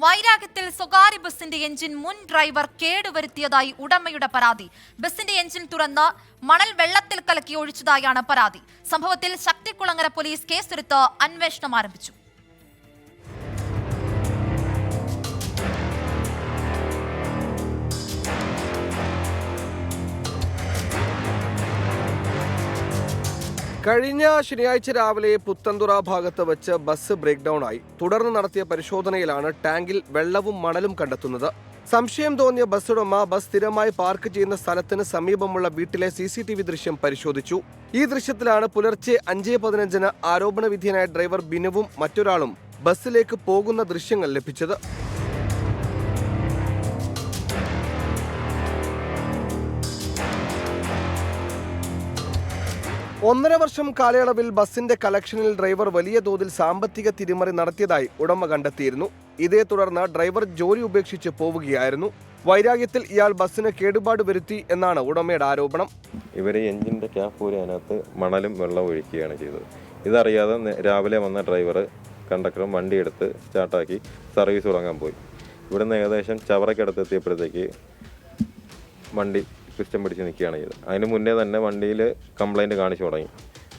വൈരാഗ്യത്തിൽ സ്വകാര്യ ബസിന്റെ എഞ്ചിൻ മുൻ ഡ്രൈവർ കേടുവരുത്തിയതായി ഉടമയുടെ പരാതി. ബസിന്റെ എഞ്ചിൻ തുറന്ന് മണൽ വെള്ളത്തിൽ കലക്കി ഒഴിച്ചതായാണ് പരാതി. സംഭവത്തിൽ ശക്തികുളങ്ങര പോലീസ് കേസെടുത്ത് അന്വേഷണം ആരംഭിച്ചു. കഴിഞ്ഞ ശനിയാഴ്ച രാവിലെ പുത്തൻതുറ ഭാഗത്ത് വെച്ച് ബസ് ബ്രേക്ക് ഡൗൺ ആയി. തുടർന്ന് നടത്തിയ പരിശോധനയിലാണ് ടാങ്കിൽ വെള്ളവും മണലും കണ്ടെത്തുന്നത്. സംശയം തോന്നിയ ബസ് ഉടമ ബസ് സ്ഥിരമായി പാർക്ക് ചെയ്യുന്ന സ്ഥലത്തിന് സമീപമുള്ള വീട്ടിലെ CCTV ദൃശ്യം പരിശോധിച്ചു. ഈ ദൃശ്യത്തിലാണ് പുലർച്ചെ 5:15 ആരോപണ വിധേയനായ ഡ്രൈവർ ബിനുവും മറ്റൊരാളും ബസ്സിലേക്ക് പോകുന്ന ദൃശ്യങ്ങൾ ലഭിച്ചത്. 1.5 വർഷം കാലയളവിൽ ബസിന്റെ കളക്ഷനിൽ ഡ്രൈവർ വലിയ തോതിൽ സാമ്പത്തിക തിരിമറി നടത്തിയതായി ഉടമ കണ്ടെത്തിയിരുന്നു. ഇതേ തുടർന്ന് ഡ്രൈവർ ജോലി ഉപേക്ഷിച്ച് പോവുകയായിരുന്നു. വൈരാഗ്യത്തിൽ ഇയാൾ ബസ്സിന് കേടുപാട് വരുത്തി എന്നാണ് ഉടമയുടെ ആരോപണം. ഇവർ എഞ്ചിൻ്റെ ക്യാപ്പ് പോലെ അതിനകത്ത് മണലും വെള്ളവും ഒഴിക്കുകയാണ് ചെയ്തത്. ഇതറിയാതെ രാവിലെ വന്ന ഡ്രൈവർ കണ്ടക്ടറും വണ്ടിയെടുത്ത് സ്റ്റാർട്ടാക്കി സർവീസ് തുടങ്ങാൻ പോയി. ഇവിടുന്ന് ഏകദേശം ചവറയ്ക്കടുത്തെത്തിയപ്പോഴത്തേക്ക് വണ്ടി സിസ്റ്റം പിടിച്ച് നിൽക്കുകയാണ് ചെയ്തത്. അതിന് മുന്നേ തന്നെ വണ്ടിയിൽ കംപ്ലൈൻറ്റ് കാണിച്ചു തുടങ്ങി.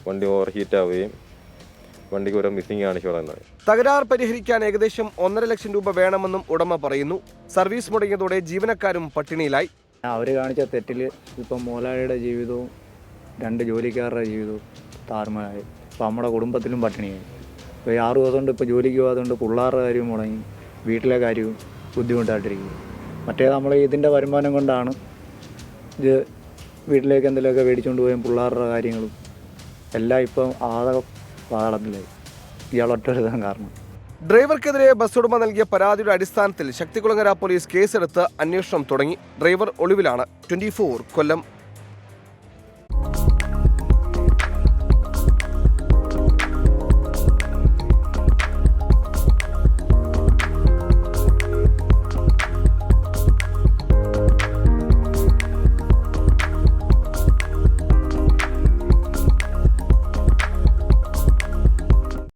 വണ്ടി ഓവർ ഹീറ്റ് ആവുകയും വണ്ടിക്ക് ഓരോ മിസ്സിംഗ് കാണിച്ചു തുടങ്ങുന്നത്. തകരാർ പരിഹരിക്കാൻ ഏകദേശം 1.5 ലക്ഷം രൂപ വേണമെന്നും ഉടമ പറയുന്നു. സർവീസ് മുടങ്ങിയതോടെ ജീവനക്കാരും പട്ടിണിയിലായി. അവർ കാണിച്ച തെറ്റിൽ ഇപ്പം മുതലാളിയുടെ ജീവിതവും 2 ജോലിക്കാരുടെ ജീവിതവും താറുമാറായി. ഇപ്പോൾ നമ്മുടെ കുടുംബത്തിലും പട്ടിണിയായി. ഇപ്പോൾ 6 ദിവസം കൊണ്ട് ഇപ്പോൾ ജോലിക്ക് പോകാത്തതുകൊണ്ട് പിള്ളേരുടെ കാര്യവും മുടങ്ങി, വീട്ടിലെ കാര്യവും ബുദ്ധിമുട്ടായിട്ടിരിക്കും. മറ്റേ നമ്മൾ ഇതിൻ്റെ വരുമാനം കൊണ്ടാണ് ഇത് വീട്ടിലേക്ക് എന്തെങ്കിലുമൊക്കെ മേടിച്ചുകൊണ്ട് പോയും പിള്ളേരുടെ കാര്യങ്ങളും എല്ലാം ഇപ്പം ആകെ പാളത്തിലായി. ഇയാളൊറ്റൊരുതാൻ കാരണം. ഡ്രൈവർക്കെതിരെ ബസ് ഉടമ നൽകിയ പരാതിയുടെ അടിസ്ഥാനത്തിൽ ശക്തികുളങ്ങര പോലീസ് കേസെടുത്ത് അന്വേഷണം തുടങ്ങി. ഡ്രൈവർ ഒളിവിലാണ്. 24 കൊല്ലം.